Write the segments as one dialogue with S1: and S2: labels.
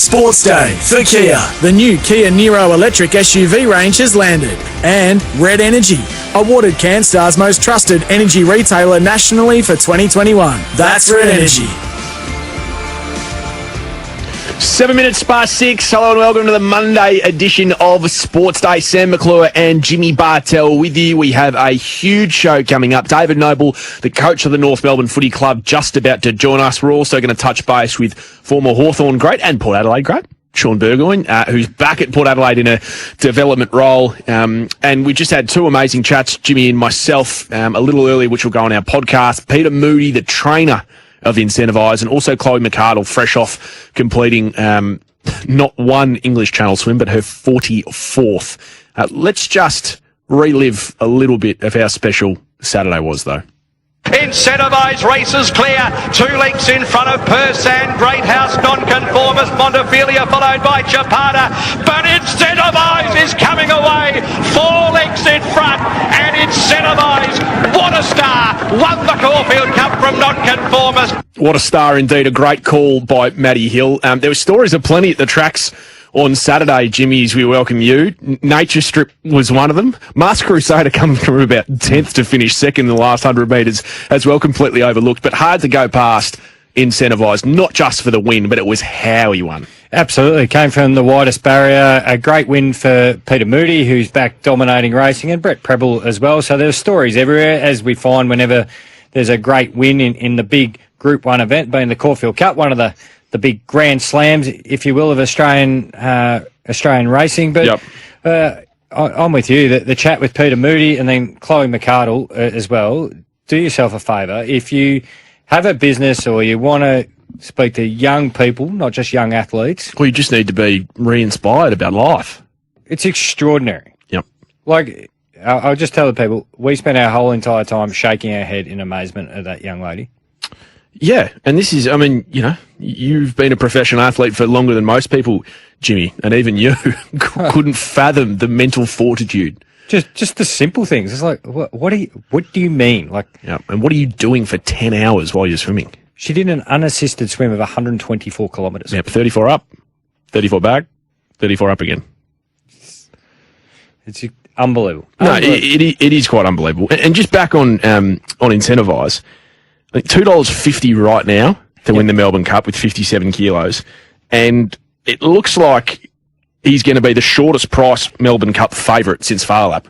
S1: Sports Day for Kia. The new Kia Niro electric SUV range has landed. And Red Energy, awarded CanStar's most trusted energy retailer nationally for 2021. That's Red Energy.
S2: 7 minutes past 6. Hello and welcome to the Monday edition of Sports Day. Sam McClure and Jimmy Bartell with you. We have a huge show coming up. David Noble, the coach of the North Melbourne Footy Club, just about to join us. We're also going to touch base with former Hawthorn great and Port Adelaide great, Sean Burgoyne, who's back at Port Adelaide in a development role. And we just had two amazing chats, Jimmy and myself, a little earlier, which will go on our podcast. Peter Moody, the trainer of Incentivise, and also Chloe McArdle, fresh off completing not one English Channel swim, but her 44th. Let's just relive a little bit of how special Saturday was, though.
S3: Incentivise races clear. 2 lengths in front of Persan, Great House, Nonconformist, Montefilia, followed by Chapada. But Incentivise is coming away. 4 lengths in front, and Incentivise, what a star, won the Caulfield Cup from Nonconformist.
S2: What a star indeed. A great call by Matty Hill. There were stories aplenty at the tracks on Saturday, Jimmy, as we welcome you. Nature Strip was one of them. Masked Crusader coming from about 10th to finish second in the last 100 metres as well, completely overlooked, but hard to go past Incentivise, not just for the win, but it was how he won.
S4: Absolutely. Came from the widest barrier. A great win for Peter Moody, who's back dominating racing, and Brett Preble as well. So there's stories everywhere, as we find whenever there's a great win in the big Group 1 event, being the Caulfield Cup, one of the big grand slams, if you will, of Australian racing. But I'm with you. The chat with Peter Moody and then Chloe McArdle as well. Do yourself a favour. If you have a business or you want to speak to young people, not just young athletes.
S2: Well, you just need to be re-inspired about life.
S4: It's extraordinary.
S2: Yep.
S4: Like, I'll just tell the people, we spent our whole entire time shaking our head in amazement at that young lady.
S2: Yeah, and this is, I mean, you know, you've been a professional athlete for longer than most people, Jimmy, and even you couldn't fathom the mental fortitude.
S4: Just the simple things. It's like, what do you mean? Like,
S2: yeah, and what are you doing for 10 hours while you're swimming?
S4: She did an unassisted swim of 124 kilometres.
S2: Yep, 34 up, 34 back, 34 up again.
S4: It's unbelievable.
S2: No, it is quite unbelievable. And just back on Incentivise, I think $2.50 right now to win the Melbourne Cup with 57 kilos. And it looks like he's going to be the shortest price Melbourne Cup favourite since Farlap.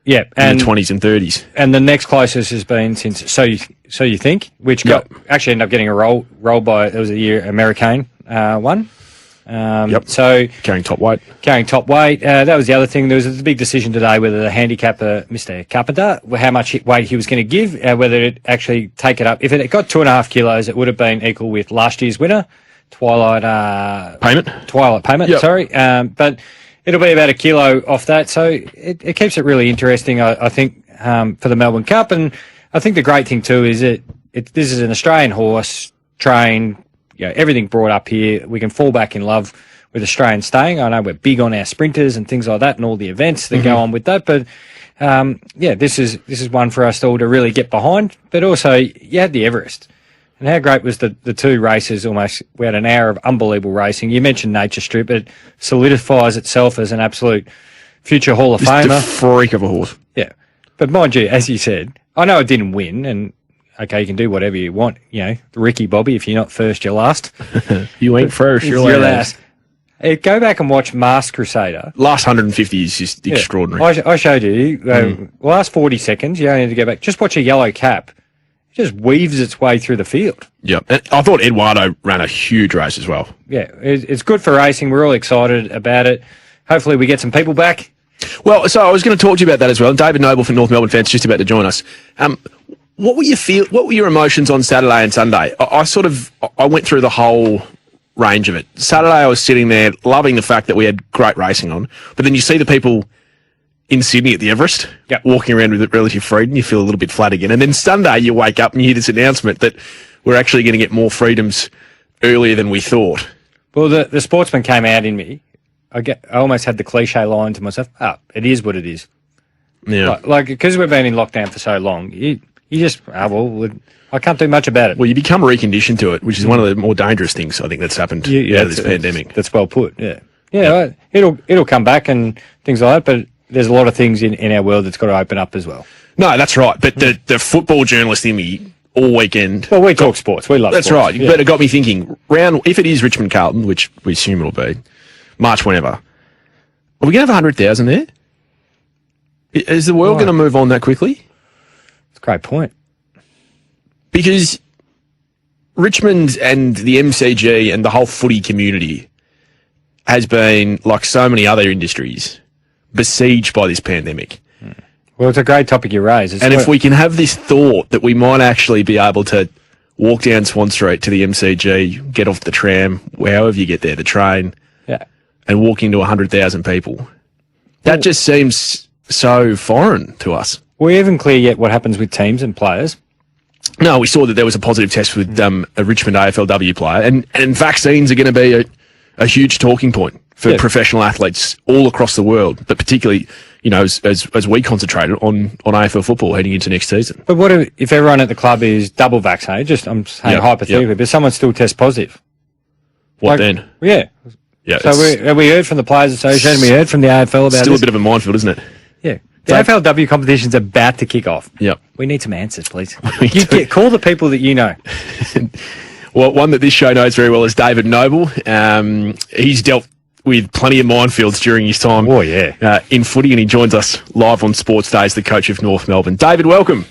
S4: Yeah.
S2: In the 20s and 30s.
S4: And the next closest has been since So You Think, which actually ended up getting a roll by, it was a year American one. So
S2: carrying top weight.
S4: That was the other thing. There was a big decision today whether the handicapper, Mr. Carpenter, how much weight he was going to give, whether it actually take it up. If it got 2.5 kilos, it would have been equal with last year's winner, Twilight Payment.
S2: Yep.
S4: Sorry. But it'll be about a kilo off that. So it keeps it really interesting, I think, for the Melbourne Cup. And I think the great thing too is this is an Australian horse trained. Everything brought up here. We can fall back in love with Australian staying. I know we're big on our sprinters and things like that and all the events that go on with that. But, this is one for us all to really get behind. But also, you had the Everest. And how great was the two races almost? We had an hour of unbelievable racing. You mentioned Nature Strip. It solidifies itself as an absolute future Hall of Famer.
S2: Just a freak of a horse.
S4: Yeah. But mind you, as you said, I know it didn't win, and okay, you can do whatever you want. You know, Ricky Bobby, if you're not first, you're last.
S2: You ain't first, you're last.
S4: Go back and watch Masked Crusader.
S2: Last 1150 is just extraordinary.
S4: I showed you. Last 40 seconds, you only need to go back. Just watch a yellow cap. It just weaves its way through the field.
S2: Yeah, and I thought Eduardo ran a huge race as well.
S4: Yeah, it's good for racing. We're all excited about it. Hopefully we get some people back.
S2: Well, so I was going to talk to you about that as well. David Noble from North Melbourne Fans just about to join us. What were your emotions on Saturday and Sunday? I went through the whole range of it. Saturday I was sitting there loving the fact that we had great racing on, but then you see the people in Sydney at the Everest walking around with relative freedom, you feel a little bit flat again. And then Sunday you wake up and you hear this announcement that we're actually going to get more freedoms earlier than we thought.
S4: Well, the sportsman came out in me. I almost had the cliche line to myself, it is what it is.
S2: Yeah.
S4: Like, because we've been in lockdown for so long, you You just, I can't do much about it.
S2: Well, you become reconditioned to it, which is one of the more dangerous things I think that's happened out of this pandemic.
S4: That's well put, yeah. Yeah, it'll come back and things like that, but there's a lot of things in our world that's got to open up as well.
S2: No, that's right. But the football journalist in me all weekend...
S4: Well, we talk sports. We love
S2: that's
S4: sports.
S2: That's right. Yeah. But it got me thinking, if it is Richmond Carlton, which we assume it'll be, March whenever, are we going to have 100,000 there? Is the world going to move on that quickly?
S4: That's a great point.
S2: Because Richmond and the MCG and the whole footy community has been, like so many other industries, besieged by this pandemic.
S4: Well, it's a great topic you raise.
S2: If we can have this thought that we might actually be able to walk down Swan Street to the MCG, get off the tram, however you get there, the train, and walk into 100,000 people, that just seems so foreign to us.
S4: We haven't clear yet what happens with teams and players.
S2: No, we saw that there was a positive test with a Richmond AFLW player, and vaccines are going to be a huge talking point for professional athletes all across the world, but particularly, as we concentrated on AFL football heading into next season.
S4: But what if everyone at the club is double vaccinated? I'm saying hypothetically, but someone still tests positive?
S2: What then?
S4: Yeah. So have we heard from the Players Association? We heard from the AFL about
S2: still a bit of a minefield, isn't it?
S4: Yeah. The AFLW competition's about to kick off.
S2: Yep.
S4: We need some answers, please. Call the people that you know.
S2: Well, one that this show knows very well is David Noble. He's dealt with plenty of minefields during his time in footy, and he joins us live on Sports Day as the coach of North Melbourne. David, welcome.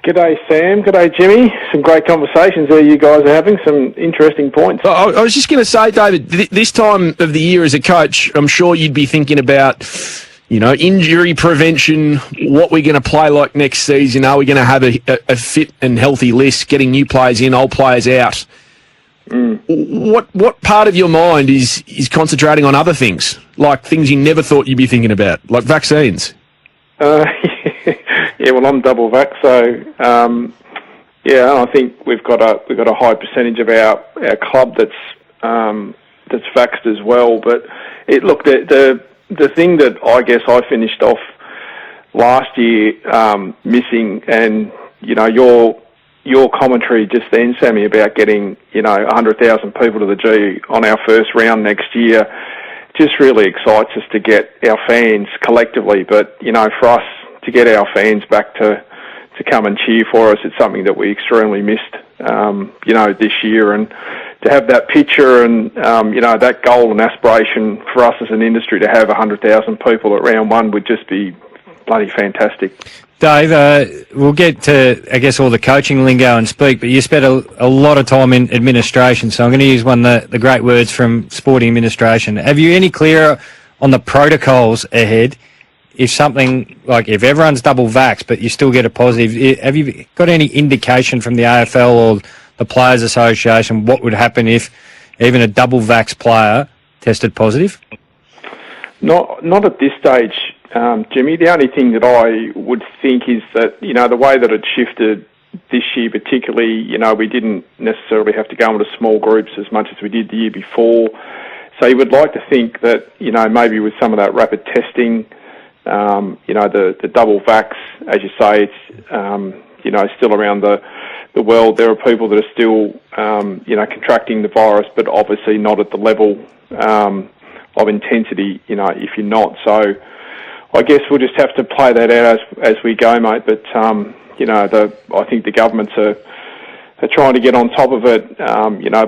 S5: G'day, Sam. G'day, Jimmy. Some great conversations there you guys are having, some interesting points.
S2: I was just going to say, David, this time of the year as a coach, I'm sure you'd be thinking about, injury prevention, what we're going to play like next season. Are we going to have a fit and healthy list, getting new players in, old players out? What part of your mind is concentrating on other things, like things you never thought you'd be thinking about, like vaccines?
S5: Yeah, well, I'm double vax, so I think we've got a high percentage of our club that's vaxxed as well. But the thing that I guess I finished off last year missing, and your commentary just then, Sammy, about getting 100,000 people to the G on our first round next year, just really excites us to get our fans collectively. But for us to get our fans back to come and cheer for us, it's something that we extremely missed, this year, and to have that picture and that goal and aspiration for us as an industry to have 100,000 people at round one would just be bloody fantastic.
S4: Dave, we'll get to, I guess, all the coaching lingo and speak, but you spent a lot of time in administration, so I'm going to use the great words from sporting administration. Have you any clearer on the protocols ahead? If something, like if everyone's double vaxxed, but you still get a positive, have you got any indication from the AFL or the Players Association what would happen if even a double vaxxed player tested positive?
S5: Not at this stage, Jimmy. The only thing that I would think is that, the way that it shifted this year particularly, we didn't necessarily have to go into small groups as much as we did the year before. So you would like to think that, maybe with some of that rapid testing, the double vax, as you say, it's, still around the world. There are people that are still, contracting the virus, but obviously not at the level of intensity, if you're not. So I guess we'll just have to play that out as we go, mate. But, I think the governments are trying to get on top of it,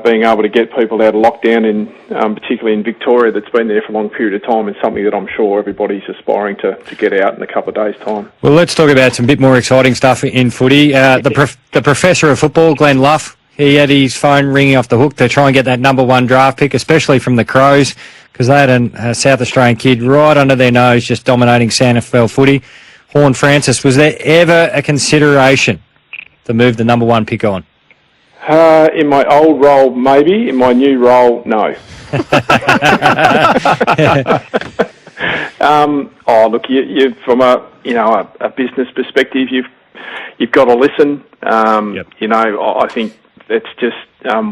S5: being able to get people out of lockdown, particularly in Victoria, that's been there for a long period of time, is something that I'm sure everybody's aspiring to get out in a couple of days' time.
S4: Well, let's talk about some bit more exciting stuff in footy. The professor of football, Glenn Luff, he had his phone ringing off the hook to try and get that number one draft pick, especially from the Crows, because they had a South Australian kid right under their nose just dominating SANFL footy. Horn Francis, was there ever a consideration to move the number one pick on?
S5: In my old role, maybe. In my new role, no. Look, you from a business perspective, you've got to listen. I think it's just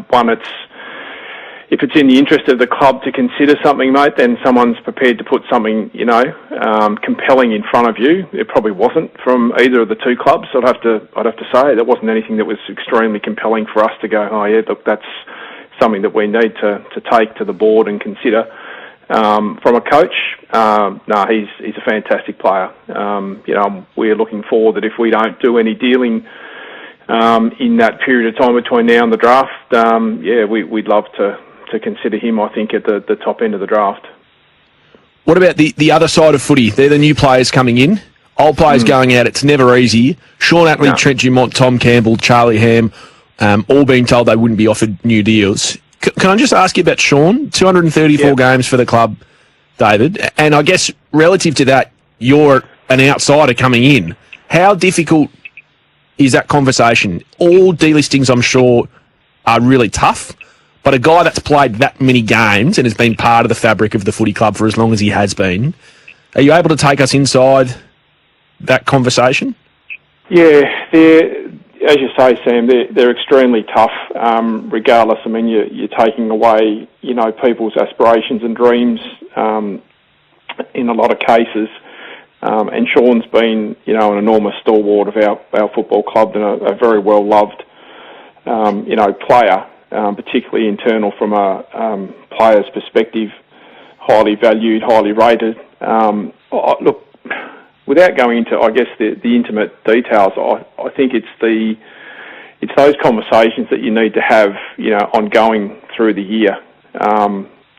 S5: one. if it's in the interest of the club to consider something, mate, then someone's prepared to put something, compelling in front of you. It probably wasn't from either of the two clubs. I'd have to say that wasn't anything that was extremely compelling for us to go, oh yeah, look, that's something that we need to take to the board and consider. From a coach, he's a fantastic player. We're looking forward that if we don't do any dealing in that period of time between now and the draft, we'd love to consider him, I think, at the top end of the draft.
S2: What about the other side of footy? They're the new players coming in. Old players going out, it's never easy. Sean Atlee, Trent Dumont, Tom Campbell, Charlie Ham, all being told they wouldn't be offered new deals. Can I just ask you about Sean? 234 games for the club, David. And I guess relative to that, you're an outsider coming in. How difficult is that conversation? All delistings, I'm sure, are really tough. But a guy that's played that many games and has been part of the fabric of the footy club for as long as he has been, are you able to take us inside that conversation? Yeah,
S5: as you say, Sam, they're extremely tough. Regardless, I mean, you're taking away, people's aspirations and dreams in a lot of cases. And Sean's been, an enormous stalwart of our football club and a very well loved, player. Particularly internal from a player's perspective, highly valued, highly rated. Look, without going into, I guess, the intimate details, I think it's those conversations that you need to have, ongoing through the year.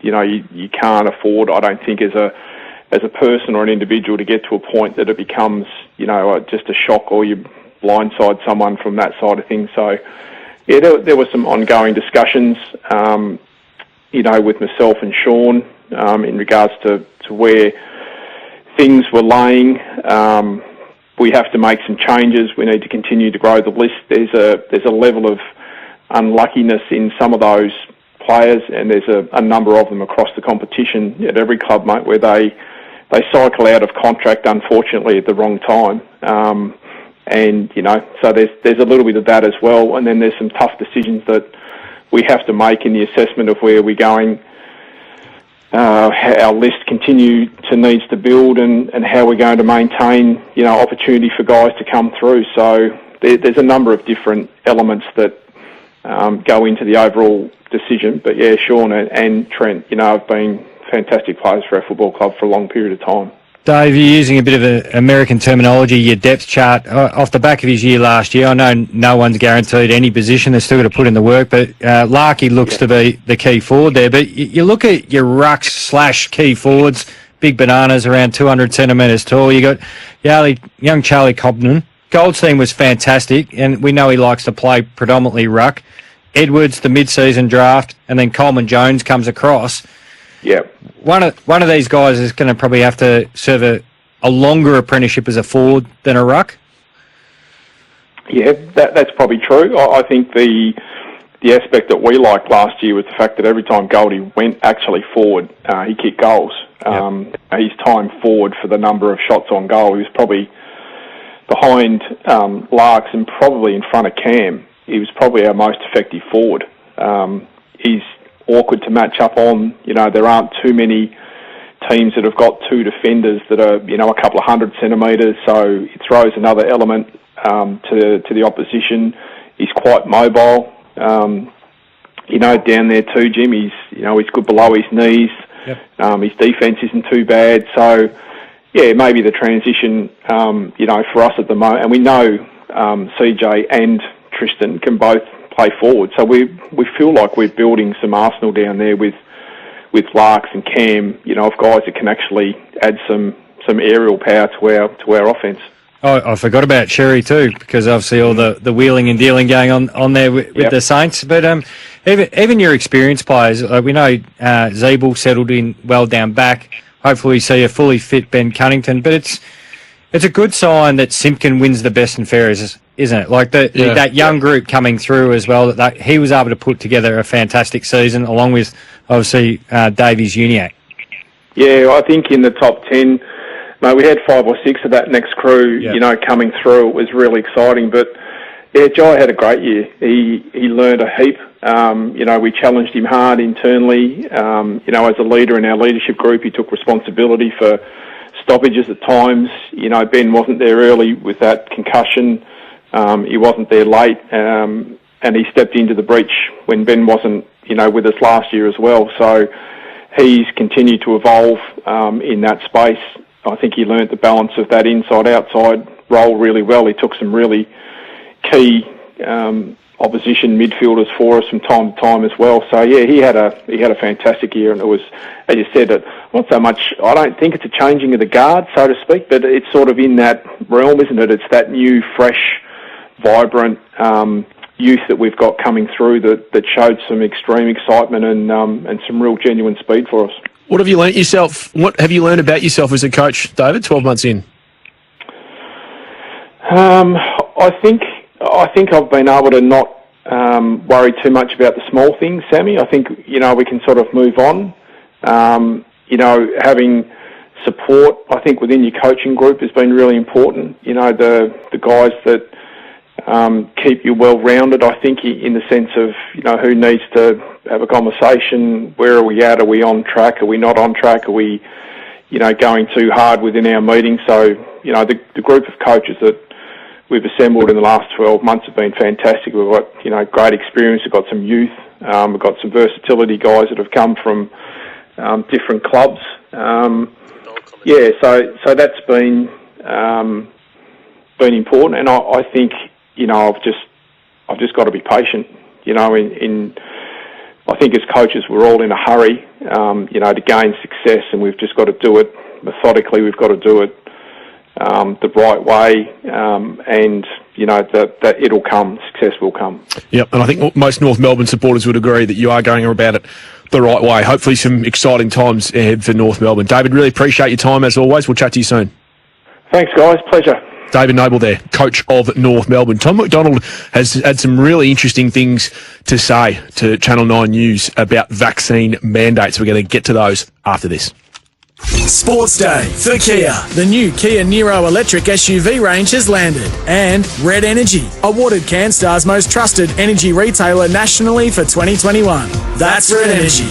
S5: You can't afford, I don't think, as a person or an individual, to get to a point that it becomes, just a shock or you blindside someone from that side of things. So. Yeah, there were some ongoing discussions, with myself and Sean in regards to where things were laying. We have to make some changes. We need to continue to grow the list. There's a level of unluckiness in some of those players, and there's a number of them across the competition at every club, mate, where they cycle out of contract, unfortunately, at the wrong time. And, so there's a little bit of that as well. And then there's some tough decisions that we have to make in the assessment of where we're going, how our list needs to build and how we're going to maintain, opportunity for guys to come through. So there's a number of different elements that go into the overall decision. But yeah, Sean and Trent, have been fantastic players for our football club for a long period of time.
S4: Dave, you're using a bit of American terminology, your depth chart. Off the back of his year last year, I know no one's guaranteed any position. They're still got to put in the work, but Larkey looks to be the key forward there. But you look at your rucks / key forwards, big bananas around 200 centimetres tall. You got young Charlie Cobden. Goldstein was fantastic, and we know he likes to play predominantly ruck. Edwards, the mid-season draft, and then Coleman Jones comes across.
S5: Yeah.
S4: One of these guys is going to probably have to serve a longer apprenticeship as a forward than a ruck.
S5: Yeah, that's probably true. I think the aspect that we liked last year was the fact that every time Goldie went actually forward, he kicked goals. His time forward for the number of shots on goal, he was probably behind Larks and probably in front of Cam. He was probably our most effective forward. He's awkward to match up on. There aren't too many teams that have got two defenders that are, a couple of 100 centimetres, so it throws another element to the opposition. He's quite mobile. Down there too, Jim, he's good below his knees. Yep. His defence isn't too bad. So, yeah, maybe the transition, for us at the moment, and we know CJ and Tristan can both play forward. So we feel like we're building some arsenal down there with Larks and Cam, of guys that can actually add some aerial power to our offence.
S4: Oh, I forgot about Sherry too, because obviously all the wheeling and dealing going on there with the Saints. But even your experienced players, we know Zeeble settled in well down back. Hopefully we see a fully fit Ben Cunnington. But it's a good sign that Simpkin wins the best and fairest, isn't it? Like that young group coming through as well, that he was able to put together a fantastic season, along with obviously Davies Uniac. Yeah,
S5: I think in the top 10, mate, we had 5 or 6 of that next crew, coming through. It was really exciting. But yeah, Jai had a great year. He learned a heap We challenged him hard internally. As a leader in our leadership group, he took responsibility for stoppages at times. Ben wasn't there early with that concussion. He wasn't there late, and he stepped into the breach when Ben wasn't, with us last year as well. So he's continued to evolve in that space. I think he learnt the balance of that inside-outside role really well. He took some really key opposition midfielders for us from time to time as well. So yeah, he had a fantastic year, and it was, as you said, not so much. I don't think it's a changing of the guard, so to speak, but it's sort of in that realm, isn't it? It's that new, fresh, vibrant youth that we've got coming through that showed some extreme excitement and some real genuine speed for us.
S2: What have you learnt yourself? What have you learned about yourself as a coach, David? 12 months in.
S5: I think I've been able to not worry too much about the small things, Sammy. I think we can sort of move on. Having support, I think, within your coaching group has been really important. The guys that keep you well-rounded, I think, in the sense of, who needs to have a conversation, where are we at, are we on track, are we not on track, are we, going too hard within our meetings. So, the group of coaches that we've assembled in the last 12 months have been fantastic. We've got, great experience, we've got some youth, we've got some versatility guys that have come from different clubs. So that's been important, and I think, I've just got to be patient. I think as coaches we're all in a hurry, to gain success, and we've just got to do it methodically. We've got to do it the right way, and that it'll come. Success will come.
S2: Yep, and I think most North Melbourne supporters would agree that you are going about it the right way. Hopefully, some exciting times ahead for North Melbourne. David, really appreciate your time as always. We'll chat to you soon.
S5: Thanks, guys. Pleasure.
S2: David Noble there, coach of North Melbourne. Tom McDonald has had some really interesting things to say to Channel 9 News about vaccine mandates. We're going to get to those after this.
S1: Sports Day for Kia. The new Kia Niro electric SUV range has landed. And Red Energy, awarded CanStar's most trusted energy retailer nationally for 2021. That's Red Energy.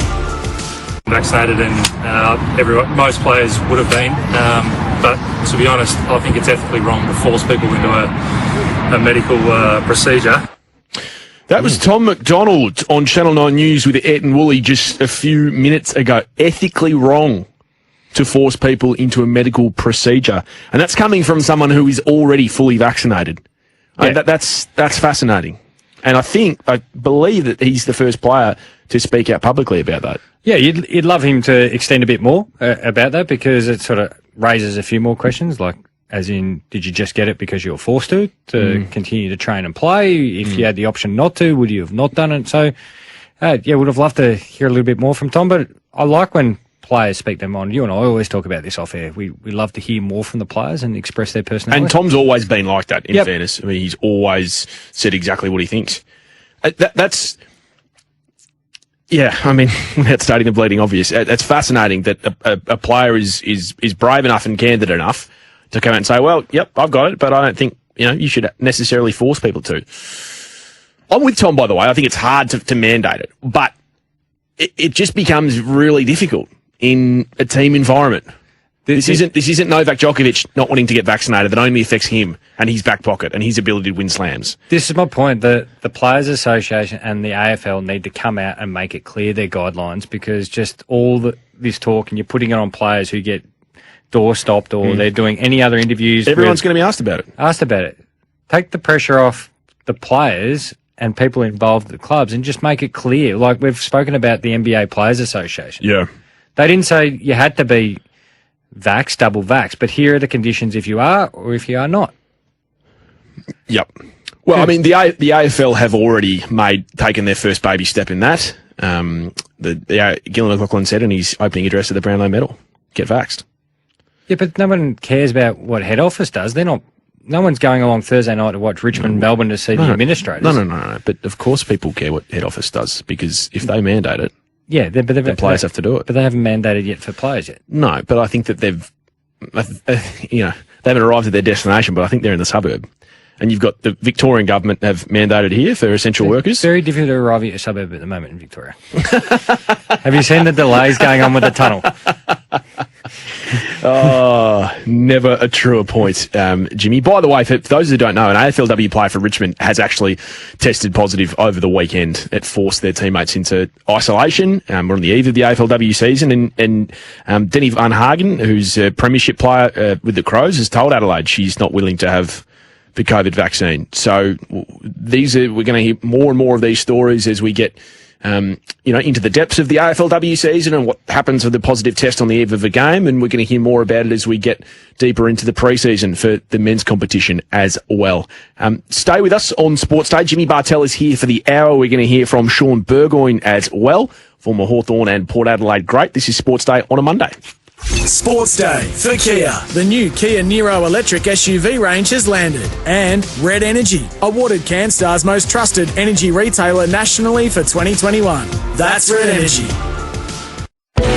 S6: Vaccinated, and most players would have been. But to be honest, I think it's ethically wrong to force people into a medical procedure.
S2: That was Tom McDonald on Channel 9 News with Ed and Woolley just a few minutes ago. Ethically wrong to force people into a medical procedure. And that's coming from someone who is already fully vaccinated.
S4: Yeah.
S2: That's fascinating. And I believe that he's the first player to speak out publicly about that.
S4: Yeah, you'd love him to extend a bit more about that, because it sort of raises a few more questions, like, as in, did you just get it because you were forced to continue to train and play? If you had the option not to, would you have not done it? So, would have loved to hear a little bit more from Tom, but I like when players speak their mind. You and I always talk about this off air. We love to hear more from the players and express their personality.
S2: And Tom's always been like that, in fairness. I mean, he's always said exactly what he thinks. That's... Yeah, I mean, without stating the bleeding obvious, it's fascinating that a player is brave enough and candid enough to come out and say, well, yep, I've got it, but I don't think, you should necessarily force people to. I'm with Tom, by the way. I think it's hard to mandate it, but it just becomes really difficult in a team environment. This isn't Novak Djokovic not wanting to get vaccinated. That only affects him and his back pocket and his ability to win slams.
S4: This is my point. The Players Association and the AFL need to come out and make it clear their guidelines, because just all this talk, and you're putting it on players who get door stopped, or they're doing any other interviews.
S2: Everyone's going to be asked about it. Take the pressure off the players and people involved at the clubs, and just make it clear. Like we've spoken about the NBA Players Association.
S6: Yeah.
S2: They didn't say you had to be vax, double vax, but here are the conditions if you are or if you are not.
S6: Yep. Well, I mean, the AFL have already taken their first baby step in that. Gillan McLachlan said in his opening address at the Brownlow Medal, get vaxxed.
S2: Yeah, but no one cares about what head office does. No one's going along Thursday night to watch Richmond, Melbourne to see the administrators.
S6: No. But of course people care what head office does, because if they mandate it,
S2: the
S6: players have to do it.
S2: But they haven't mandated yet for players yet.
S6: No, but I think that they haven't arrived at their destination, but I think they're in the suburb. and you've got the Victorian government have mandated here for essential workers.
S4: It's very difficult to arrive at your suburb at the moment in Victoria. Have you seen the delays going on with the tunnel?
S6: Oh, never a truer point, Jimmy. By the way, for those who don't know, an AFLW player for Richmond has actually tested positive over the weekend. It forced their teammates into isolation. We're on the eve of the AFLW season, and Denny Van Hagen, who's a premiership player with the Crows, has told Adelaide she's not willing to have the COVID vaccine. So we're going to hear more and more of these stories as we get into the depths of the AFLW season and what happens with the positive test on the eve of a game. And we're going to hear more about it as we get deeper into the pre-season for the men's competition as well. Stay with us on Sports Day. Jimmy Bartell is here for the hour. We're going to hear from Sean Burgoyne as well, former Hawthorn and Port Adelaide great. This is Sports Day on a Monday.
S1: Sports Day for Kia. The new Kia Niro electric SUV range has landed. And Red Energy, awarded CanStar's most trusted energy retailer nationally for 2021. That's Red Energy.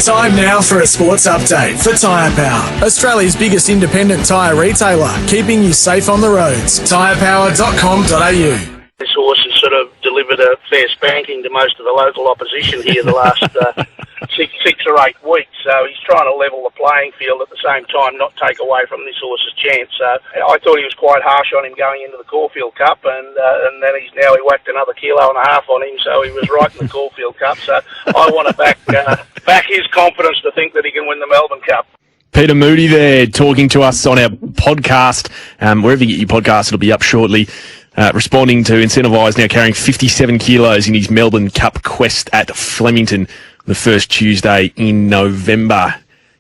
S1: Time now for a sports update for Tyre Power, Australia's biggest independent tyre retailer, keeping you safe on the roads. tyrepower.com.au.
S7: This horse has sort of delivered a fair spanking to most of the local opposition here the last 6 or 8 weeks. So he's trying to level the playing field at the same time, not take away from this horse's chance. So I thought he was quite harsh on him going into the Caulfield Cup, and then he whacked another 1.5 kilos on him, so he was right in the Caulfield Cup. So I want to back his confidence to think that he can win the Melbourne Cup.
S6: Peter Moody there talking to us on our podcast. Wherever you get your podcast, it'll be up shortly. Responding to Incentivise now carrying 57 kilos in his Melbourne Cup quest at Flemington the first Tuesday in November.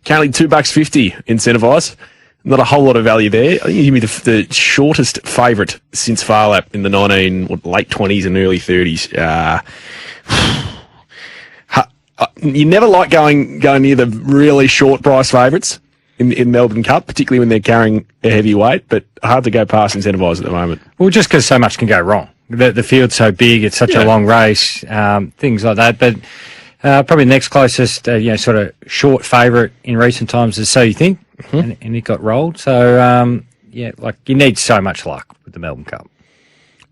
S6: Currently $2.50 Incentivise. Not a whole lot of value there. I think you give me the shortest favourite since Farlap in the late 20s and early 30s. You never like going near the really short price favourites in Melbourne Cup, particularly when they're carrying a heavy weight, but hard to go past Incentivise at the moment.
S4: Well, just because so much can go wrong. The field's so big, it's such a long race, things like that. But probably next closest, sort of short favourite in recent times is So You Think, and it got rolled. So, you need so much luck with the Melbourne Cup.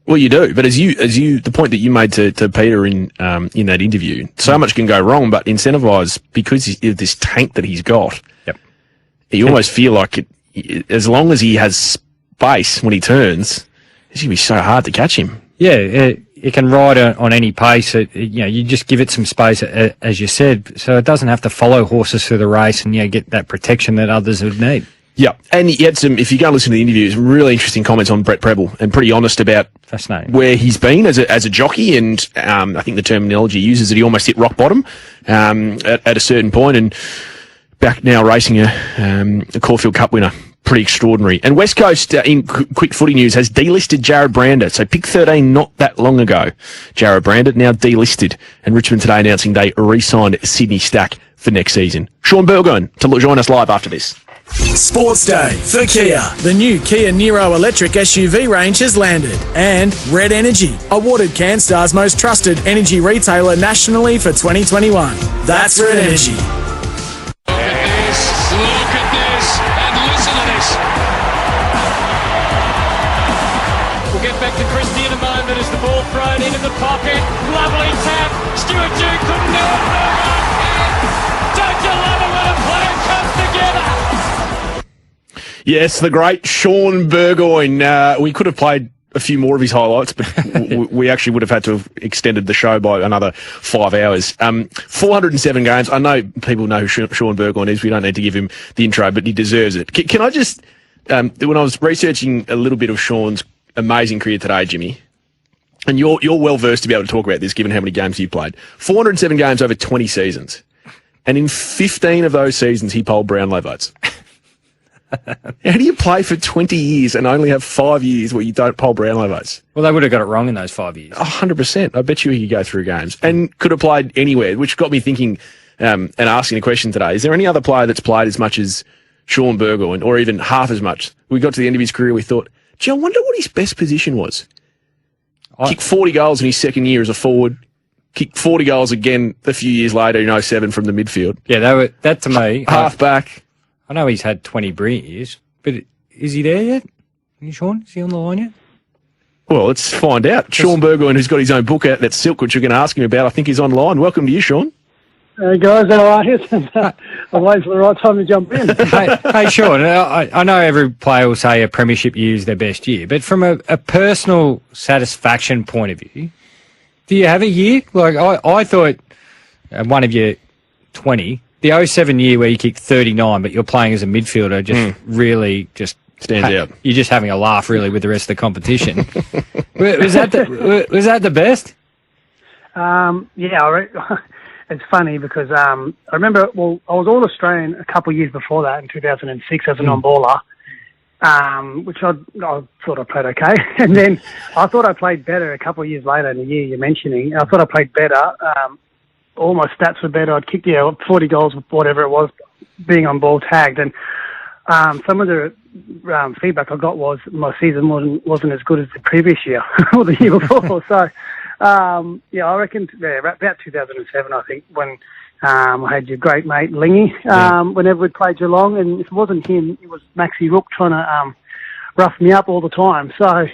S6: Well, you do, but as you, the point that you made to Peter in that interview, so much can go wrong, but Incentivise, because of this tank that he's got, you almost feel like as long as he has space when he turns, it's going to be so hard to catch him. Yeah,
S4: it can ride on any pace. You just give it some space, as you said, so it doesn't have to follow horses through the race and get that protection that others would need.
S6: Yeah, and he had if you go and listen to the interview, some really interesting comments on Brett Preble and pretty honest about where he's been as a jockey, and I think the terminology he uses that he almost hit rock bottom at a certain point, and back now racing a Caulfield Cup winner. Pretty extraordinary. And West Coast, in quick footy news, has delisted Jared Brander. So pick 13 not that long ago. Jared Brander now delisted. And Richmond today announcing they re-signed Sydney Stack for next season. Sean Burgoyne to join us live after this.
S1: Sports Day for Kia. The new Kia Niro electric SUV range has landed. And Red Energy, awarded CanStar's most trusted energy retailer nationally for 2021. That's Red Energy.
S8: Look at this, and listen to this. We'll get back to Christie in a moment as the ball thrown into the pocket. Lovely tap. Stuart Dew couldn't do it. Don't you love it when a player comes together?
S6: Yes, the great Sean Burgoyne. We could have played a few more of his highlights, but we actually would have had to have extended the show by another 5 hours. 407 games. I know people know who Sean Burgoyne is. We don't need to give him the intro, but he deserves it. Can I just, when I was researching a little bit of Sean's amazing career today, Jimmy, and you're well versed to be able to talk about this given how many games you played. 407 games over 20 seasons. And in 15 of those seasons, he polled Brownlow votes. How do you play for 20 years and only have 5 years where you don't poll Brownlow votes?
S4: Well, they would have got it wrong in those 5 years.
S6: 100%. I bet you he could go through games and could have played anywhere, which got me thinking and asking a question today. Is there any other player that's played as much as Sean Burgoyne, or even half as much? We got to the end of his career, we thought, gee, I wonder what his best position was. Kicked 40 goals in his second year as a forward. Kicked 40 goals again a few years later in 07 from the midfield.
S4: Yeah, that to me.
S6: Half back.
S4: I know he's had 20 brilliant years, but is he there yet? Sean? Is he on the line yet?
S6: Well, let's find out. Sean Burgoyne, who's got his own book out, that's Silk, which you're going to ask him about, I think he's online. Welcome to you, Sean.
S9: Hey guys, how are you? I'm waiting for the right time to jump in.
S4: Hey, Sean, I know every player will say a premiership year is their best year, but from a personal satisfaction point of view, do you have a year? Like, I thought one of your 20, the 07 year where you kicked 39, but you're playing as a midfielder, just really just
S6: stands out.
S4: You're just having a laugh, really, with the rest of the competition. was that the best?
S9: Yeah, it's funny because I remember, I was All-Australian a couple of years before that in 2006 as a non-baller, which I thought I played okay. And then I thought I played better a couple of years later in the year you're mentioning. I thought I played better. All my stats were better. I'd kicked 40 goals, whatever it was, being on ball tagged. And some of the feedback I got was my season wasn't as good as the previous year or the year before. So, I reckon about 2007, I think, when I had your great mate Lingy, whenever we played Geelong, and if it wasn't him, it was Maxie Rook trying to rough me up all the time. So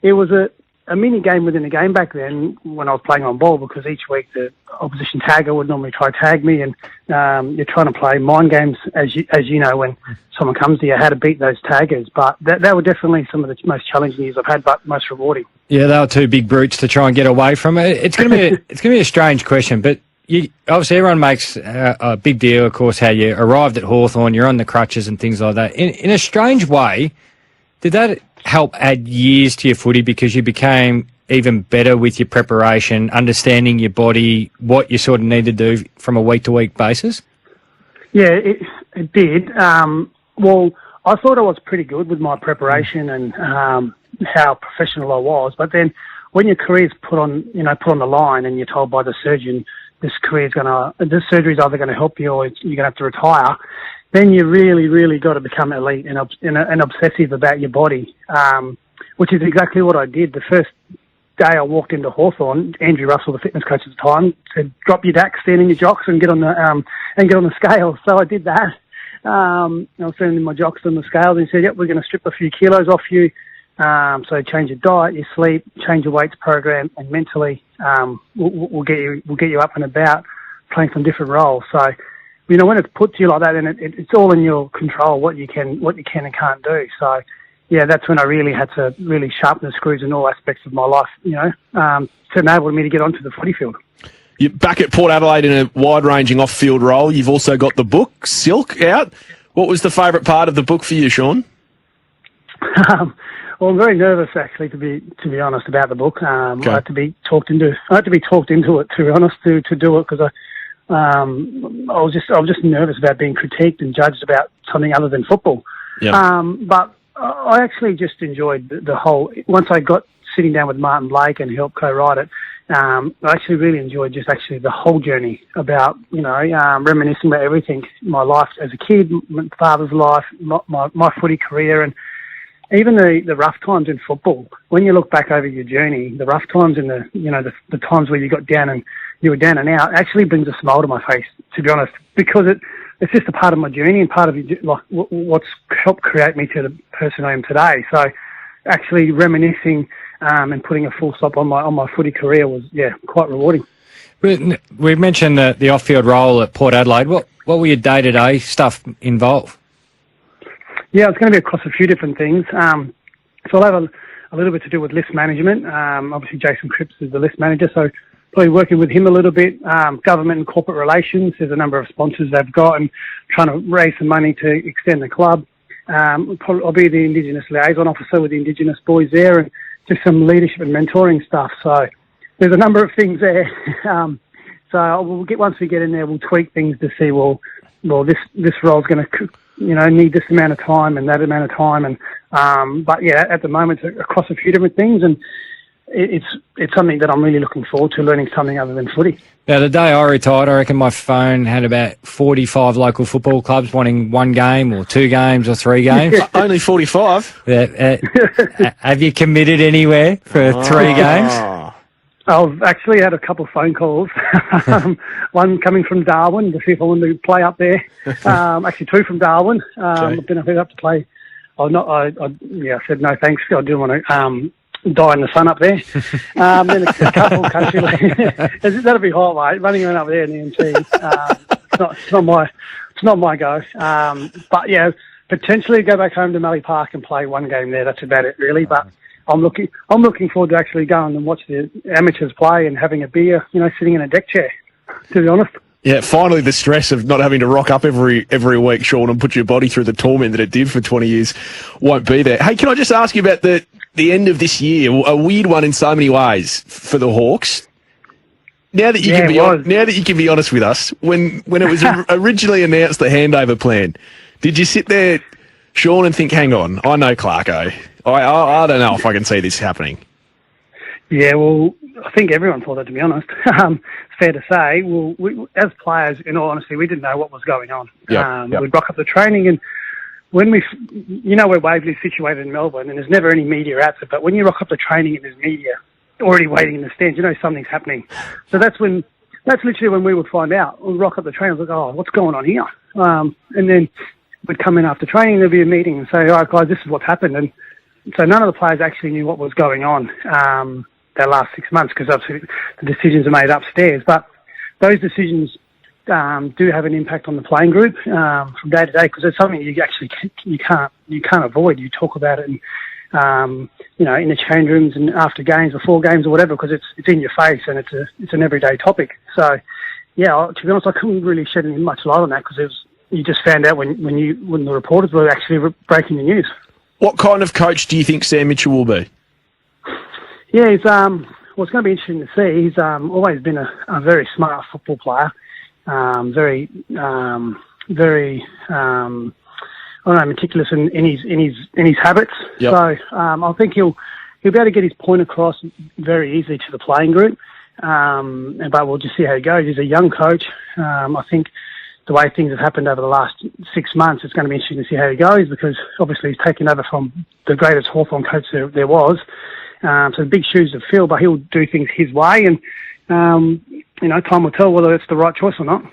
S9: it was a mini game within a game back then when I was playing on ball, because each week the opposition tagger would normally try to tag me, and you're trying to play mind games, as you know, when someone comes to you, how to beat those taggers. But that were definitely some of the most challenging years I've had, but most rewarding. Yeah,
S4: they were two big brutes to try and get away from it. It's going to be a strange question, but obviously everyone makes a big deal, of course, how you arrived at Hawthorn, you're on the crutches and things like that. In a strange way, did that help add years to your footy because you became even better with your preparation, understanding your body, what you sort of need to do from a week-to-week basis?
S9: Yeah, it did. Well, I thought I was pretty good with my preparation and how professional I was, but then when your career's put on the line and you're told by the surgeon this surgery is either going to help you or you're going to have to retire, then you really, really got to become elite and obsessive about your body, which is exactly what I did. The first day I walked into Hawthorn, Andrew Russell, the fitness coach at the time, said, "Drop your DAX, stand in your jocks, and get on the scale." So I did that. I was standing my jocks on the scales, and he said, "Yep, we're going to strip a few kilos off you. So change your diet, your sleep, change your weights program, and mentally, we'll get you up and about, playing some different roles." So, when it's put to you like that, then it's all in your control what you can and can't do. So, yeah, that's when I really had to really sharpen the screws in all aspects of my life, to enable me to get onto the footy field.
S6: You're back at Port Adelaide in a wide-ranging off-field role. You've also got the book, Silk, out. What was the favourite part of the book for you, Sean?
S9: Well, I'm very nervous, actually, to be honest, about the book. Okay. I had to be talked into it, to be honest, to do it, because I was just nervous about being critiqued and judged about something other than football. Yeah. But I actually just enjoyed the whole. Once I got sitting down with Martin Blake and helped co-write it, I actually really enjoyed just actually the whole journey about reminiscing about everything, my life as a kid, my father's life, my footy career, and even the rough times in football. When you look back over your journey, the rough times and the times where you got down and you were down and out actually brings a smile to my face, to be honest, because it's just a part of my journey and part of what's helped create me to the person I am today. So actually reminiscing and putting a full stop on my footy career was quite rewarding.
S4: We mentioned the off-field role at Port Adelaide. What were your day-to-day stuff involved?
S9: Yeah, it's going to be across a few different things. So I'll have a little bit to do with list management. Obviously, Jason Cripps is the list manager, so probably working with him a little bit. Government and corporate relations, there's a number of sponsors they've got, and trying to raise some money to extend the club. I'll be the Indigenous liaison officer with the Indigenous boys there, and just some leadership and mentoring stuff. So there's a number of things there. So once we get in there, we'll tweak things to see, well, this role's going to need this amount of time and that amount of time, and but yeah, at the moment it's across a few different things, and it's something that I'm really looking forward to, learning something other than footy.
S4: Now, the day I retired, I reckon my phone had about 45 local football clubs wanting one game or two games or three games.
S6: Only 45?
S4: Have you committed anywhere for 3 games?
S9: I've actually had a couple of phone calls. One coming from Darwin to see if I wanted to play up there. Actually, 2 from Darwin. I've been up to play. I said no thanks. I didn't want to die in the sun up there. Then a couple country that'll be hot, mate. Running around up there in the NT. It's not my go. But yeah, potentially go back home to Mallee Park and play one game there. That's about it, really. But I'm looking forward to actually going and watch the amateurs play and having a beer, sitting in a deck chair, to be honest.
S6: Yeah, finally the stress of not having to rock up every week, Sean, and put your body through the torment that it did for 20 years won't be there. Hey, can I just ask you about the end of this year? A weird one in so many ways for the Hawks. Now that you can be honest with us, when it was originally announced the handover plan, did you sit there, Sean, and think, hang on, I know Clarko. I don't know if I can see this happening.
S9: Yeah, well, I think everyone thought that, to be honest. It's fair to say. Well, we, as players, in all honesty, we didn't know what was going on.
S6: Yep.
S9: We'd rock up the training, and when we're Waverley's situated in Melbourne, and there's never any media out there, but when you rock up the training and there's media already waiting in the stands, something's happening. So that's literally when we would find out. We'd rock up the training, like, oh, what's going on here? And then we'd come in after training, there'd be a meeting and say, all right, guys, this is what's happened. And so none of the players actually knew what was going on their last 6 months, because obviously the decisions are made upstairs. But those decisions do have an impact on the playing group from day to day, because it's something you can't avoid. You talk about it, and in the change rooms and after games, before games, or whatever, because it's in your face and it's an everyday topic. So yeah, to be honest, I couldn't really shed any much light on that, because you just found out when the reporters were actually breaking the news.
S6: What kind of coach do you think Sam Mitchell will be?
S9: Yeah, he's it's going to be interesting to see. He's always been a very smart football player, very meticulous in his habits.
S6: Yep.
S9: So I think he'll be able to get his point across very easily to the playing group. But we'll just see how he goes. He's a young coach. I think the way things have happened over the last 6 months, it's going to be interesting to see how he goes, because obviously he's taken over from the greatest Hawthorn coach there was. So big shoes to fill, but he'll do things his way, and time will tell whether it's the right choice or not.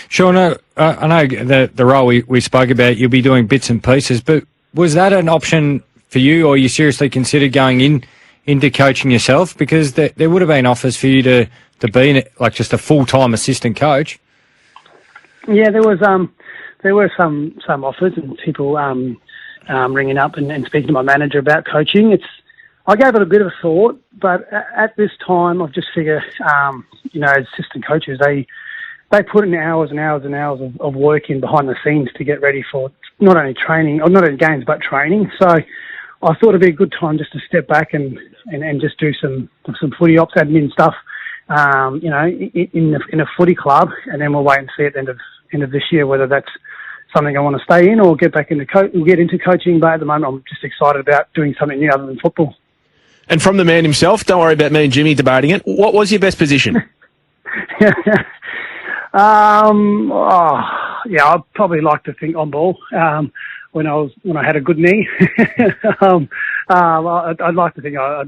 S4: Sean, I know the role we spoke about, you'll be doing bits and pieces, but was that an option for you, or you seriously considered going into coaching yourself? Because there would have been offers for you to be like just a full-time assistant coach.
S9: Yeah, there were some offers, and people ringing up and speaking to my manager about coaching. I gave it a bit of a thought, but at this time, I've just figured, as assistant coaches, they put in hours and hours and hours of work in behind the scenes to get ready for not only training, or not only games, but training. So I thought it'd be a good time just to step back and just do some footy ops admin stuff, in a footy club, and then we'll wait and see at the end of this year whether that's something I want to stay in or get back into get into coaching. But at the moment, I'm just excited about doing something new other than football.
S6: And from the man himself, don't worry about me and Jimmy debating it, what was your best position? I'd probably like to think on ball. When I had a good knee, I'd like to think I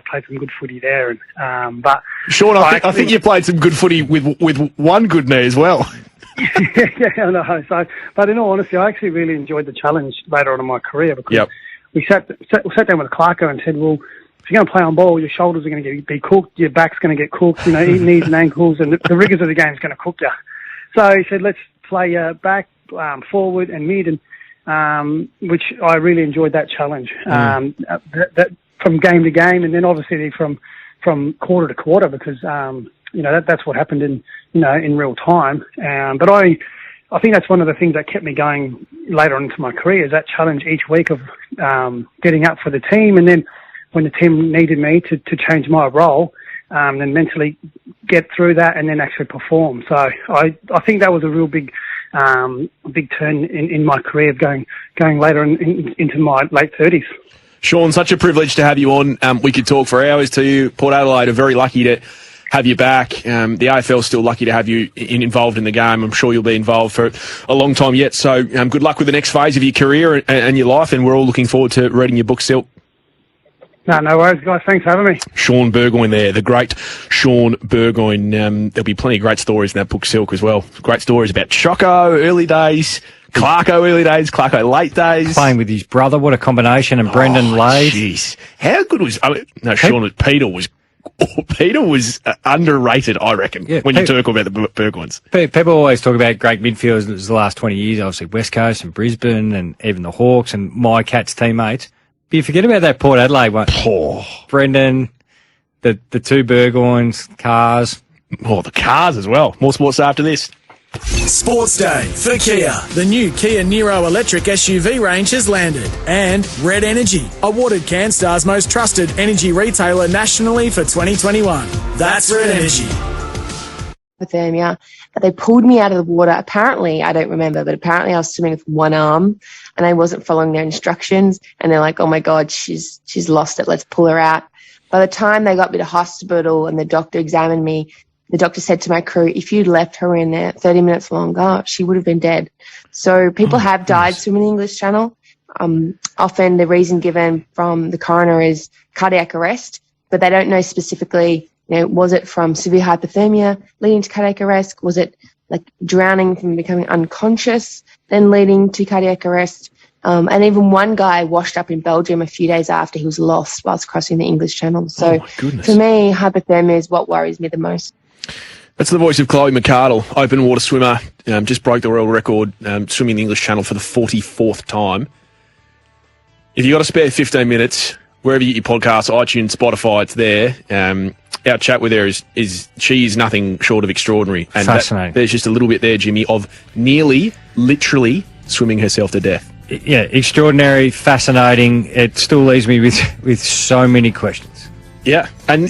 S6: played some good footy there. But Sean, I think you played some good footy with one good knee as well.
S9: Yeah, I know. So, but in all honesty, I actually really enjoyed the challenge later on in my career, because we sat down with Clarko and said, well, if you're going to play on ball, your shoulders are going to be cooked, your back's going to get cooked, knees and ankles, and the rigours of the game is going to cook you. So he said, let's play back, forward and mid, and which I really enjoyed that challenge. That from game to game, and then obviously from quarter to quarter, because that's what happened in real time. But I think that's one of the things that kept me going later on into my career, is that challenge each week of getting up for the team, and then when the team needed me to change my role, then mentally get through that and then actually perform. So I think that was a real big turn in my career, of going later into my late 30s.
S6: Sean, such a privilege to have you on. We could talk for hours to you. Port Adelaide are very lucky to have you back. The AFL's still lucky to have you involved in the game. I'm sure you'll be involved for a long time yet. So good luck with the next phase of your career and your life, and we're all looking forward to reading your book, Silk.
S9: No worries, guys. Thanks for having me.
S6: Sean Burgoyne there, the great Sean Burgoyne. There'll be plenty of great stories in that book, Silk, as well. Great stories about Choco, early days, Clarko early days, Clarko late days.
S4: Playing with his brother, what a combination, and Brendan Lade.
S6: Jeez. How good was... Peter was underrated, I reckon, when you talk about the Burgoynes.
S4: People always talk about great midfielders the last 20 years, obviously West Coast and Brisbane and even the Hawks and my Cats teammates. But you forget about that Port Adelaide one. Brendan, the two Burgoynes, Cars.
S6: Oh, the Cars as well. More sports after this.
S1: Sports Day for Kia. The new Kia Niro electric SUV range has landed. And Red Energy, awarded CanStar's most trusted energy retailer nationally for 2021. That's Red Energy.
S10: Hypothermia. They pulled me out of the water. Apparently, I don't remember, but apparently I was swimming with one arm and I wasn't following their instructions. And they're like, oh my God, she's lost it. Let's pull her out. By the time they got me to hospital and the doctor examined me, the doctor said to my crew, if you'd left her in there 30 minutes longer, she would have been dead. So people have died swimming the English Channel. Often the reason given from the coroner is cardiac arrest, but they don't know specifically, was it from severe hypothermia leading to cardiac arrest? Was it like drowning from becoming unconscious, then leading to cardiac arrest? And even one guy washed up in Belgium a few days after he was lost whilst crossing the English Channel. So for me, hypothermia is what worries me the most.
S6: That's the voice of Chloe McArdle, open water swimmer. Just broke the world record swimming the English Channel for the 44th time. If you've got a spare 15 minutes, wherever you get your podcasts, iTunes, Spotify, it's there. Our chat with her she is nothing short of extraordinary. And
S4: fascinating.
S6: There's just a little bit there, Jimmy, of nearly, literally swimming herself to death.
S4: Yeah, extraordinary, fascinating. It still leaves me with so many questions.
S6: Yeah, and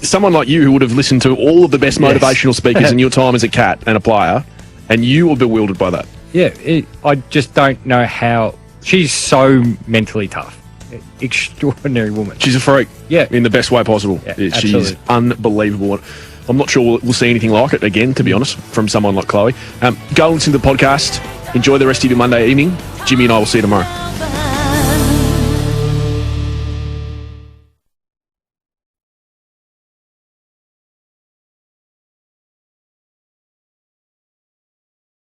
S6: someone like you who would have listened to all of the best motivational speakers in your time as a cat and a player, and you were bewildered by that.
S4: Yeah, I just don't know how. She's so mentally tough. Extraordinary woman.
S6: She's a freak.
S4: Yeah.
S6: In the best way possible.
S4: Yeah,
S6: she's unbelievable. I'm not sure we'll see anything like it again, to be honest, from someone like Chloe. Go and listen to the podcast. Enjoy the rest of your Monday evening. Jimmy and I will see you tomorrow.